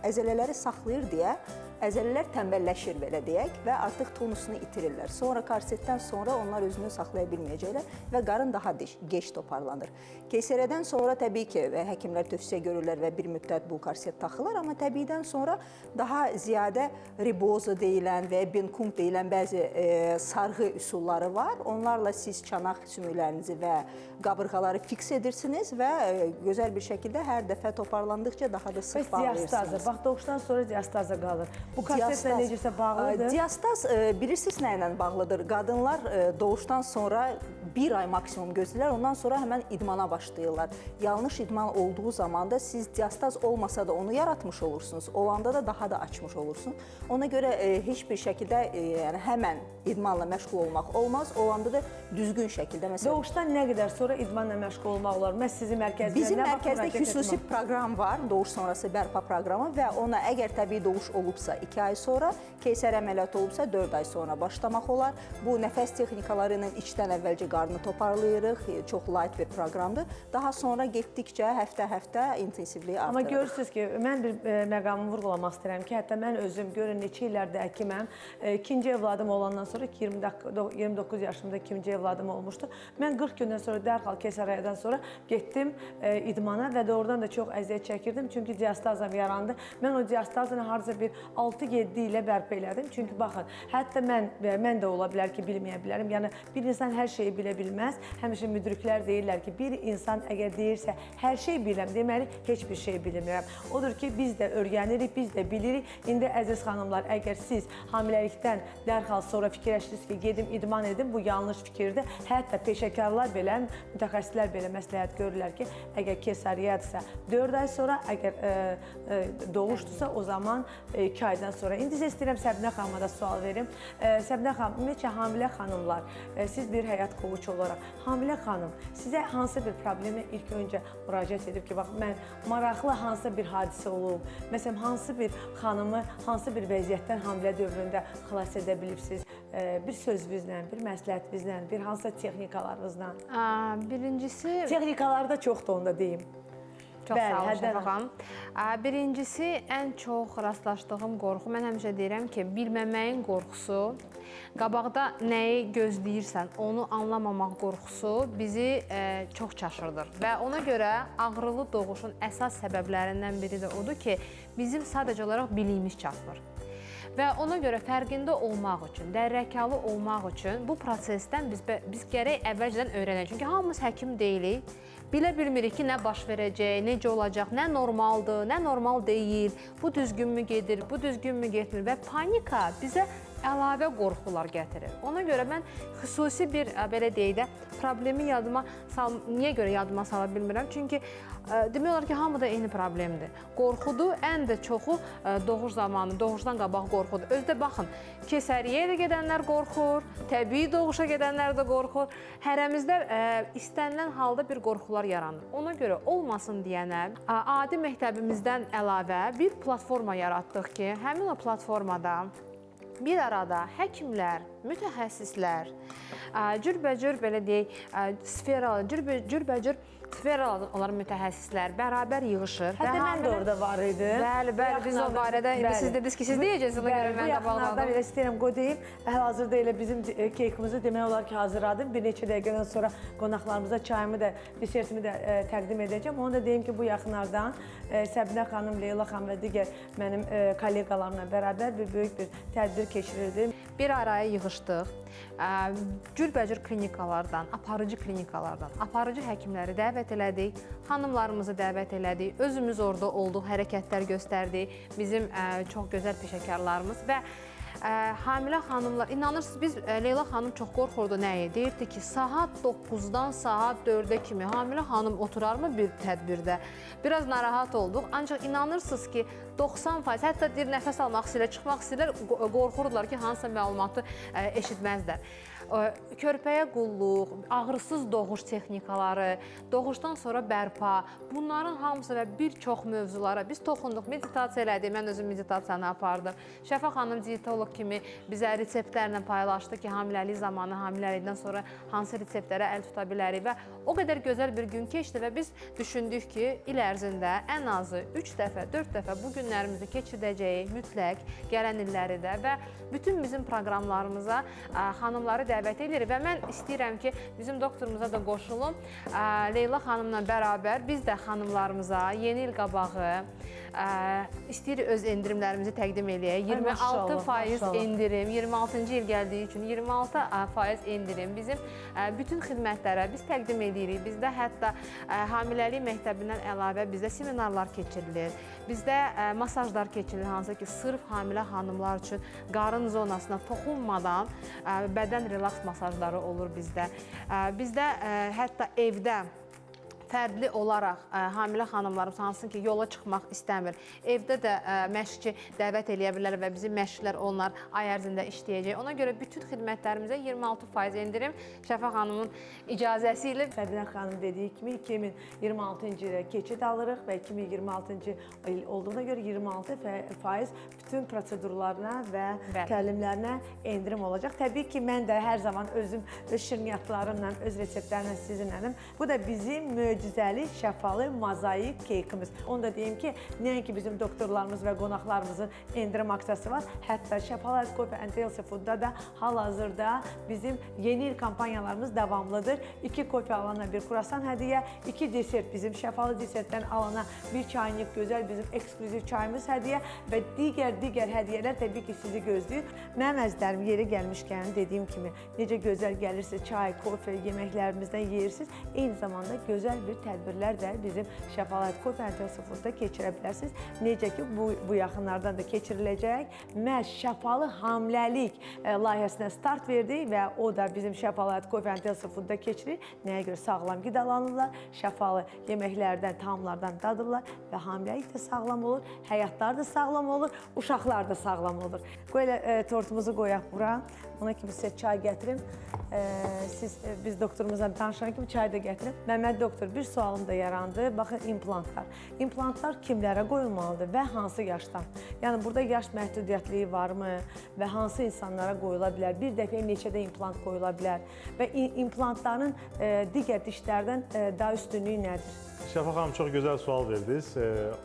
əzələləri saxlayır deyə əzələlər tənbəlləşir, belə deyək, və artıq tonusunu itirirlər. Sonra korsetdən sonra onlar özünü saxlaya bilməyəcəklər və qarın daha gec toparlanır. Keysəriyyədən sonra təbii ki, həkimlər tövsiyə görürlər və bir müddət bu korset taxılır, amma təbiidən sonra daha ziyadə riboza deyilən və benkung deyilən bəzi sarğı üsulları var. Onlarla siz çanaq sümüklərinizi və qabırğaları fiks edirsiniz və gözəl bir şəkildə hər dəfə toparlandıqca daha da sıx bağlayırsınız.
Bax, doğuşdan sonra diastaza qalır. Bu korsetlə necəsə bağlıdır?
Diastaz bilirsiniz nə ilə bağlıdır? Qadınlar doğuşdan sonra bir ay maksimum gözləyirlər, ondan sonra həmən idmana başlayırlar. Yanlış idman olduğu zaman da siz diastaz olmasa da onu yaratmış olursunuz, olanda da daha da açmış olursunuz. Ona görə heç bir şəkildə həmən idmanla məşğul olmaq olmaz, olanda da düzgün şəkildə.
Doğuşdan nə qədər sonra idmanla məşğul olmaq olar? Məhz sizin mərkəzdə
bizim mərkəzdə xüsusi proqram var, doğuş sonrası bərpa proqramı və ona əgər təbii doğuş olubsa 2 ay sonra, keysər əməliyyatı olubsa 4 ay sonra başlamaq olar. Bu nəfəs texnikaları ilə içdən əvvəlcə qarnı toparlayırıq, çox light bir proqramdır. Daha sonra getdikcə həftə-həftə intensivliyi artırırıq.
Amma görürsünüz ki, mən bir məqamı vurğulamaq istəyirəm ki, hətta mən özüm görün neçə illərdə həkiməm. İkinci evladım olandan sonra 29 yaşımda ikinci evladım olmuşdu. Mən 40 gündən sonra dərhal keysəriyyədən sonra getdim idmana və doğrudan da çox əziyyət çəkirdim. Çünki diastazam yarandı. Mən o diastazla harca bir 6-7 ilə bərpa elədim. Çünki baxın, hətta mən də ola bilər ki, bilməyə bilərəm. Yəni bir insan hər şeyi bilə bilə bilməz. Həmişə müdriklər deyirlər ki, bir insan əgər deyirsə, hər şey bilirəm, deməli, heç bir şey bilmirəm. Odur ki, biz də öyrənirik, biz də bilirik. İndi əziz xanımlar, əgər siz hamiləlikdən dərhal sonra fikirləşdiniz ki, gedim idman edim, bu yanlış fikirdir. Hətta peşəkarlar belə, mütəxəssislər belə məsləhət görürlər ki, əgər kesariyadsa 4 ay sonra, əgər doğuşdursa, o zaman 2 aydan sonra. İndi isə istəyirəm Səbinə xanıma da sual verim. Səbinə xanım, ümumiyyətlə, hamilə xanımlar, siz bir həyat kovuçu olaraq, hamilə xanım sizə hansı bir problemlə ilk öncə müraciət edib ki, bax, mən maraqlı hansısa bir hadisə olub, məsələn, hansı bir xanımı, hansı bir vəziyyətdən hamilə dövründə xilas edə bilibsiniz? Bir sözünüzlə, bir məsləhətinizlə, bir hansısa texnikalarınızla?
Birincisi...
Texnikaları da çoxdur, onda deyim.
Çox sağ olun Şəfa xanım. Birincisi, ən çox rastlaşdığım qorxu, mən həmişə deyirəm ki, bilməməyin qorxusu, qabaqda nəyi gözləyirsən, onu anlamamaq qorxusu bizi çox çaşırdır. Və ona görə ağrılı doğuşun əsas səbəblərindən biri də odur ki, bizim sadəcə olaraq biliyimiz çatmır. Və ona görə fərqində olmaq üçün, dərrəkalı olmaq üçün bu prosesdən biz gərək əvvəlcədən öyrənək. Çünki hamımız həkim deyilik, bilə bilmirik ki, nə baş verəcək, necə olacaq, nə normaldır, nə normal deyil, bu düzgünmü gedir, bu düzgünmü getmir və panika bizə əlavə qorxular gətirir. Ona görə mən xüsusi bir, belə deyək də, problemi niyə görə yadıma sala bilmirəm? Çünki demək olar ki, hamıda eyni problemdir. Qorxudur, ən də çoxu doğuş zamanı, doğuşdan qabaq qorxudur. Özdə baxın, kesəriyyəyə də gedənlər qorxur, təbii doğuşa gedənlər də qorxur. Hərəmizdə istənilən halda bir qorxular yaranır. Ona görə olmasın deyənə, adi məktəbimizdən əlavə bir platforma yaratdıq ki, həmin o platformada bir arada həkimlər, mütəxəssislər, cürbəcür, belə deyək, sferalı, cürbəcür sferalı olan mütəxəssislər bərabər yığışır.
Hətta mən də orada var idi.
Bəli, biz o barədə, siz dediniz ki, siz deyəcəksiniz, ona görə mən də bağladım.
Bu yaxınlardan elə istəyirəm qoyayım. Hal-hazırda elə bizim keykimizi demək olar ki, hazırladım. Bir neçə dəqiqədən sonra qonaqlarımıza çayımı da, desertimi də təqdim edəcəm. Onu da deyim ki, bu yaxınlardan Səbinə xanım, Leyla xanım və digər mənim kolleqalarımla bərabər bir böyük bir tədbir keçirildi.
Bir araya yığışdıq. Cürbəcür klinikalardan, aparıcı klinikalardan, aparıcı həkimləri dəvət elədik, xanımlarımızı dəvət elədik, özümüz orada olduq, hərəkətlər göstərdik, bizim çox gözəl peşəkarlarımız və hamilə xanımlar, inanırsınız, biz Leyla xanım çox qorxurdu nəyi? Deyirdi ki, saat 9-dan saat 4-ə kimi hamilə xanım oturarmı bir tədbirdə? Biraz narahat olduq, ancaq inanırsınız ki, 90%, hətta deyir, nəfəs almaq istəyirlər, çıxmaq istəyirlər, qorxurdular ki, hansısa məlumatı eşitməzlər. Körpəyə qulluq, ağrısız doğuş texnikaları, doğuşdan sonra bərpa, bunların hamısı və bir çox mövzulara biz toxunduq, meditasiya elədik, mən özüm meditasiyanı apardım. Şəfa xanım diyetolog kimi bizə reseptlərlə paylaşdı ki, hamiləlik zamanı, hamiləlikdən sonra hansı reseptlərə əl tuta bilərik və o qədər gözəl bir gün keçdi və biz düşündük ki, il ərzində ən azı 3 dəfə, 4 dəfə bu günlərimizi keçirdəcəyik mütləq gələn illəri də və bütün bizim proqramlarımıza xanımları dəvət edirik və mən istəyirəm ki, bizim doktorumuza da qoşulum. Leyla xanımla bərabər biz də xanımlarımıza yeni il qabağı istəyirik öz endirimlərimizi təqdim eləyək. 26% endirim, 26-cı il gəldiyi üçün 26% endirim bizim bütün xidmətlərə biz təqdim edirik. Bizdə hətta hamiləlik məktəbindən əlavə bizdə seminarlar keçirilir. Bizdə masajlar keçirilir, hansı ki, sırf hamilə xanımlar üçün qarın zonasına toxunmadan bədən relaks masajları olur bizdə. Bizdə hətta evdə fərdli olaraq hamilə xanımlarımız hansı ki, yola çıxmaq istəmir. Evdə də məşqçi dəvət eləyə bilər və bizim məşqçilər onlar ay ərzində işləyəcək. Ona görə bütün xidmətlərimizə 26% endirim Şəfa xanımın icazəsi ilə.
Səbinə xanım dediyi kimi 2026-cı ilə keçid alırıq və 2026-cı il olduğuna görə 26% bütün prosedurlarına və təlimlərinə endirim olacaq. Təbii ki, mən də hər zaman özüm öz şirniyyatlarımla, öz reseptlərimlə sizinlənim. Bu da bizim möcüzə möcüzəli, şəfalı mozaik keykimiz. Onu da deyim ki, nəinki bizim doktorlarımız və qonaqlarımızın endirim aksiyası var. Hətta Şəfalı Coffee and Healthy Food'da da hal-hazırda bizim yeni il kampanyalarımız davamlıdır. 2 kofe alana bir kruasan hədiyyə, 2 desert bizim şəfalı desertdən alana bir çayınlıq gözəl bizim eksklüziv çayımız hədiyyə və digər hədiyyələr təbii ki sizi gözləyir. Mənim əzizlərim, yeri gəlmişkən dediyim kimi necə gözəl gəlirsə çay, kofe, yeməklərimizdən yeyirsiniz. Eyni zamanda gözəl bir tədbirlər də bizim Şəfalı Coffee and Healthy Food'da keçirə bilərsiniz. Necə ki bu yaxınlardan da keçiriləcək. Məhz şəfalı hamiləlik layihəsinə start verdik və o da bizim Şəfalı Coffee and Healthy Food'da keçirir. Nəyə görə sağlam qidalanırlar, şəfalı yeməklərdən, tamlardan dadırlar və hamiləlik də sağlam olur, həyatlar da sağlam olur, uşaqlar da sağlam olur. Qoy elə tortumuzu qoyaq bura. Ona kimi sizə çay gətirim. Biz doktorumuzla danışan kimi çay da gətirim. Məmməd doktor, bir sualım da yarandı. Baxın, implantlar. İmplantlar kimlərə qoyulmalıdır və hansı yaşdan? Yəni, burada yaş məhdudiyyətliyi varmı və hansı insanlara qoyula bilər? Bir dəfəyə neçədə implant qoyula bilər? Və implantların digər dişlərdən daha üstünlüyü nədir?
Şəfa xanım, çox gözəl sual verdiniz.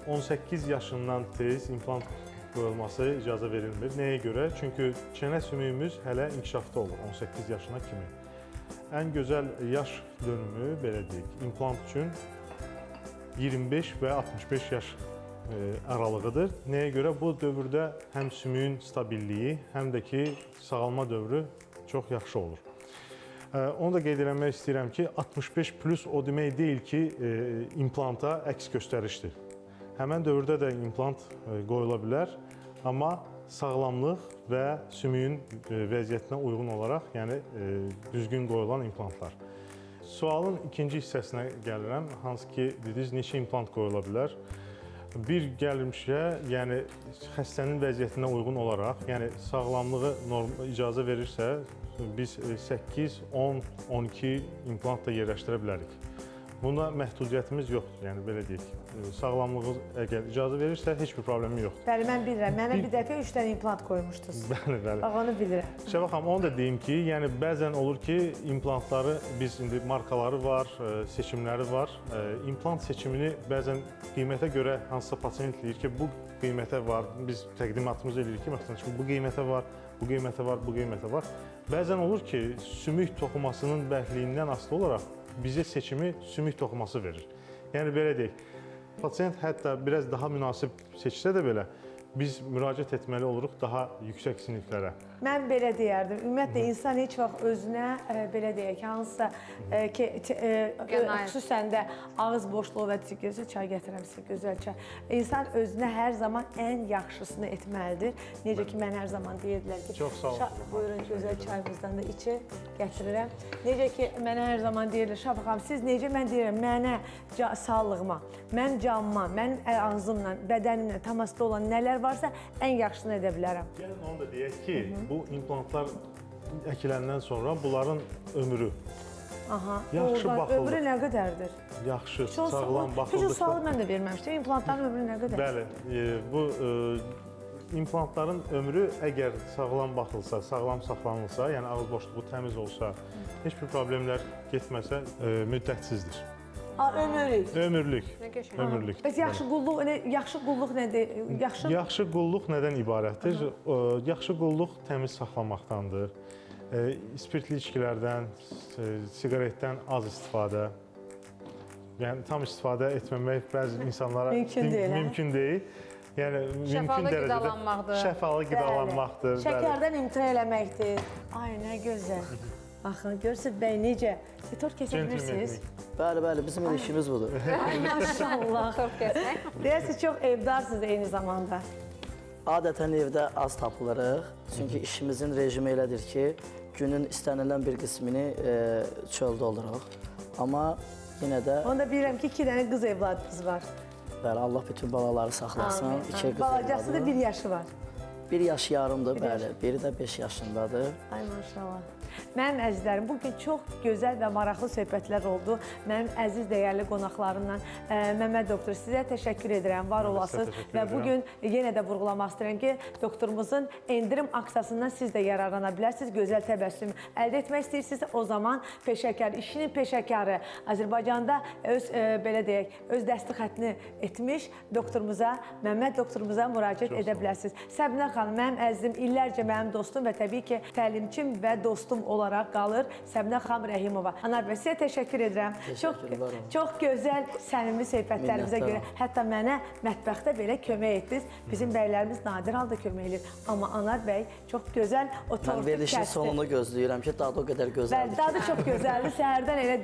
18 yaşından tez implant qoyulması icazə verilmir. Nəyə görə? Çünki çənə sümüyümüz hələ inkişafda olur 18 yaşına kimi. Ən gözəl yaş dönümü, belə deyək, implant üçün 25 və 65 yaş aralığıdır. Nəyə görə? Bu dövrdə həm sümüyün stabilliyi, həm də ki, sağalma dövrü çox yaxşı olur. Onu da qeyd eləmək istəyirəm ki, 65 plus o demək deyil ki, implanta əks göstərişdir. Həmən dövrdə də implant qoyula bilər, amma sağlamlıq və sümüyün vəziyyətinə uyğun olaraq, yəni düzgün qoyulan implantlar. Sualın ikinci hissəsinə gəlirəm, hansı ki, dediniz, neçə implant qoyula bilər? Bir gəlmişə, yəni xəstənin vəziyyətinə uyğun olaraq, yəni sağlamlığı icazə verirsə, biz 8, 10, 12 implant da yerləşdirə bilərik. Buna məhdudiyyətimiz yoxdur, yəni belə deyək. Sağlamlığı əgər icazə verirsə, heç bir problemi yoxdur.
Bəli, mən bilirəm. Mənə bir dəfə 3 dənə implant qoymuşdunuz.
Bəli, bəli.
Bax, onu bilirəm.
Şəfa xanım, onu da deyim ki, yəni bəzən olur ki, implantları, biz indi markaları var, seçimləri var. İmplant seçimini bəzən qiymətə görə hansısa pasiyent deyir ki, bu qiymətə var, biz təqdimatımızı edirik ki, məsələn, bu qiymətə var, bu qiymətə var, bu qiymətə var. Bəzən olur ki, sümük toxumasının bərkliyindən asılı olaraq bizə seçimi sümük toxuması verir. Yəni belə deyək, pasiyent hətta biraz daha münasib seçsə də belə, biz müraciət etməli oluruq daha yüksək siniflərə.
Mən belə deyərdim, ümumiyyətlə insan heç vaxt özünə, belə deyək, hansısa, xüsusən də ağız boşluğu və gözəl çay gətirəm sizə, gözəl çay. İnsan özünə hər zaman ən yaxşısını etməlidir. Necə ki, mən hər zaman deyirdilər ki,
çox sağ olun.
Buyurun, gözəl çayımızdan da içi gətirirəm. Necə ki, mənə hər zaman deyirlər, Şəfa xanım, siz necə, mən deyirəm, mənə sağlığıma, mən canıma, mənim ağzımla, bədənimlə təmasda olan nələr varsa, ən yaxşısını edə bilərəm.
Gəlin onu da deyək ki, bu implantlar əkiləndən sonra bunların ömrü yaxşı baxılır.
Ömrü nə qədərdir?
Yaxşı, sağlam baxıldıqda.
Heç o sualı mən də verməmişdim. İmplantların ömrü nə qədərdir?
Bəli, bu implantların ömrü əgər sağlam baxılsa, sağlam saxlanılsa, yəni ağız boşluğu təmiz olsa, heç bir problemlər getməsə müddətsizdir.
Ömürlük.
Ömürlük. Ömürlük.
Bəs yaxşı qulluq nədir?
Yaxşı qulluq nədən ibarətdir? Yaxşı qulluq təmiz saxlamaqdandır. Spirtli içkilərdən, siqaretdən az istifadə. Yəni tam istifadə etməmək bəzi insanlara mümkün deyil. Yəni mümkün dərəcədə şəfalı qidalanmaqdır.
Şəkərdən imtina eləməkdir. Ay, nə gözəl. Baxın, görürsünüz bəy necə? Tort kəsə bilirsiniz?
Bəli, bəli, bizim işimiz budur.
Maşallah.
Tort kəsmək.
Deyərsiniz, çox evdarsınız eyni zamanda.
Adətən evdə az tapılırıq. Çünki işimizin rejimi elədir ki, günün istənilən bir qismini çöldə oluruq. Amma yenə də...
Onu da bilirəm ki, 2 dənə qız evladınız var.
Bəli, Allah bütün balaları saxlasın. 2 qız
Balacası da 1 yaşı var.
1 yaş yarımdır, bəli. Biri də 5 yaşındadır.
Ay maşallah. Mənim əzizlərim, bugün çox gözəl və maraqlı söhbətlər oldu. Mənim əziz, dəyərli qonaqlarımla. Məmməd doktor, sizə təşəkkür edirəm, var olasınız. Və bugün yenə də vurğulamaq istəyirəm ki, doktorumuzun endirim aksiyasından siz də yararlana bilərsiniz. Gözəl təbəssüm əldə etmək istəyirsinizsə, o zaman peşəkar, işinin peşəkarı, Azərbaycanda belə deyək, öz dəstək xəttini etmiş doktorumuza, Məmməd doktorumuza müraciət edə bilərsiniz. Səbinə xanım, mənim əzizim, illərcə mənim dostum və təbii ki, təlimçim və dostum olaraq qalır Səbinə xanım Rəhimova. Anar bəy, sizə təşəkkür edirəm. Çox gözəl, səmimi söhbətlərimizə görə hətta mənə mətbəxdə belə kömək etdiniz. Bizim bəylərimiz nadir halda kömək edir. Amma Anar bəy çox gözəl o tortu kəsdi.
Mən verilişin sonunu gözləyirəm ki, dadı o qədər gözəldir.
Dadı çox gözəldir. Səhərdən elə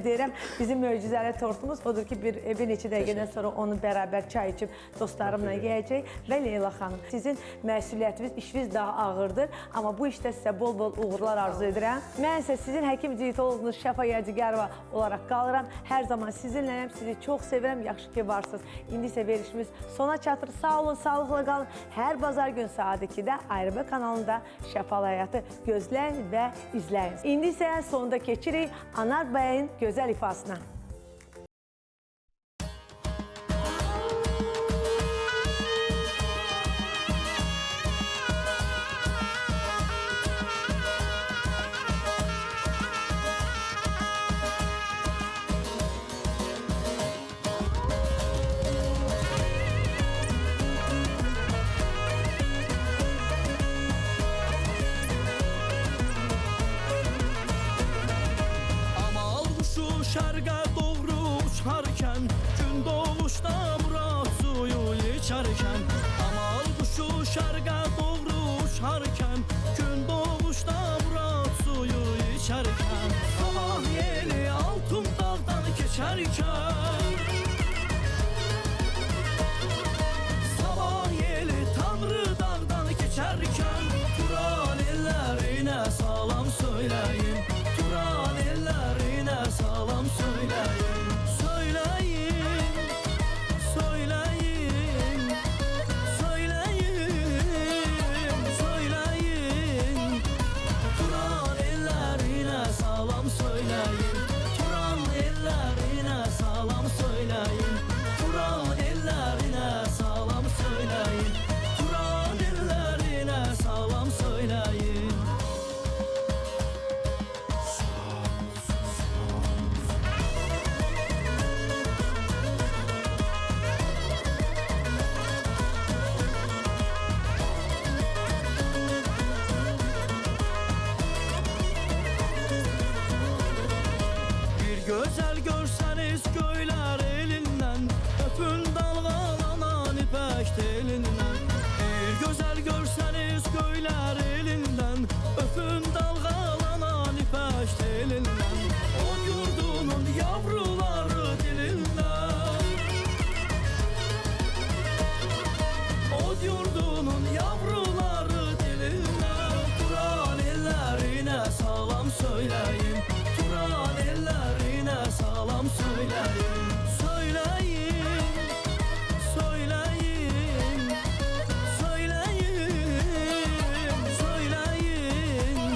deyirəm. Bizim möcüzəli tortumuz odur ki, bir neçə dəqiqədən sonra onu bərabər çay içib dostlarımla yeyəcək. Və Leyla xanım, sizin məsuliyyətiniz, işiniz daha ağırdır. Amma bu işdə sizə bol-bol uğurlar arzu edirəm. Mən isə sizin həkim diyetoloqunuz Şəfa Yadigarova olaraq qalıram. Hər zaman sizinləyəm, sizi çox sevirəm, yaxşı ki varsınız. İndi isə verişimiz sona çatır. Sağ olun, sağlıqla qalın. Hər bazar gün saat 2-də Ayrı kanalında Şəfalı Həyatı gözləyin və izləyin. İndi isə sonunda keçirik Anar bəyin gözəl ifasına.
Şərqə doğru uçarkən, gün doğuşda Murad suyu içərkən. Amal quşu şərqə doğru uçarkən, gün doğuşda Murad suyu içərkən. Sabah yeli altın dağdan keçərkən, sabah yeli Tanrı dağdan keçərkən, Turan ellərinə salam söyləyin, Turan ellərinə salam söyləyin, söyləyin, söyləyin, söyləyin, söyləyin. Turan ellərinə salam söyləyin, Turan ellərinə salam söyləyin, Turan ellərinə salam söyləyin, Turan ellərinə salam söyləyin. Gözəl görsəniz göylər elindən, öpün dalğalanan ipək telindən. Bir gözəl görsəniz göylər elindən, öpün dalğalanan ipək telindən. O yurdunun yavruları dilindən, o yurdunun yavruları dilindən. Turan ellərinə salam söyləyin, Turan ellərinə salam söyləyin, söyləyin, söyləyin, söyləyin, söyləyin.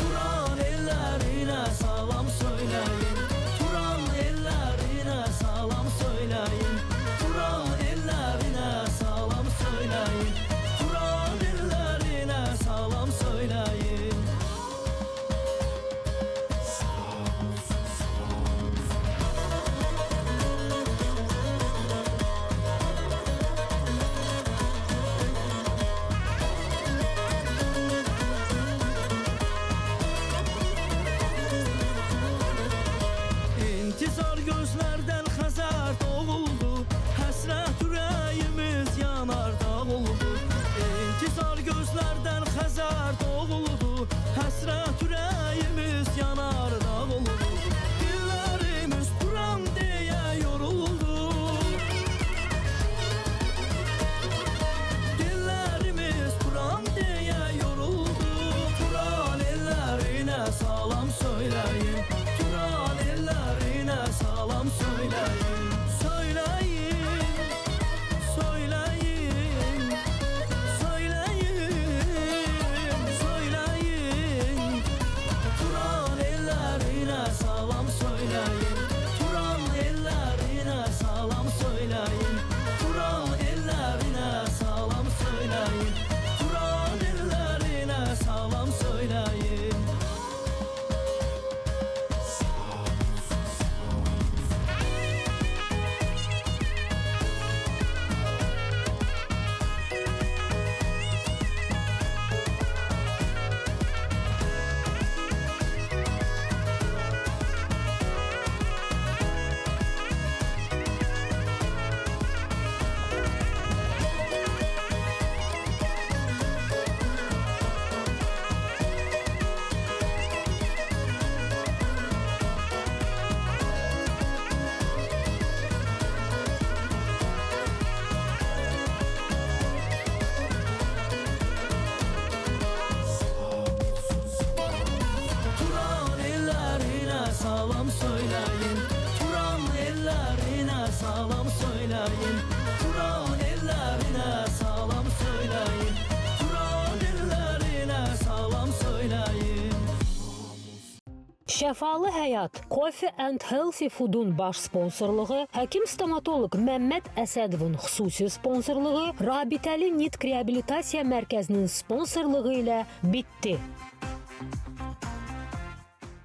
Turan ellərinə salam söyləyin, Turan ellərinə salam söyləyin, Turan ellərinə salam söyləyin, Turan ellərinə salam söyləyin. İntizar gözlərdən Xəzər doğuldu, həsrət ürəyimiz yanar dağ oldu. İntizar gözlərdən Xəzər doğuldu, həsrət ürəyimiz yanar dağ oldu. Dillərimiz Turan deyə yoruldu, dillərimiz Turan deyə yoruldu. Turan ellərinə salam söyləyin, Turan ellərinə salam söyləyin, söyləyin, söyləyin, söyləyin, söyləyin.
Şəfalı Həyat Coffee and Healthy Food'un baş sponsorluğu, həkim stomatoloq Məmməd Əsədovun xüsusi sponsorluğu, Rabitəli Nitq Reabilitasiya Mərkəzinin sponsorluğu ilə bitdi.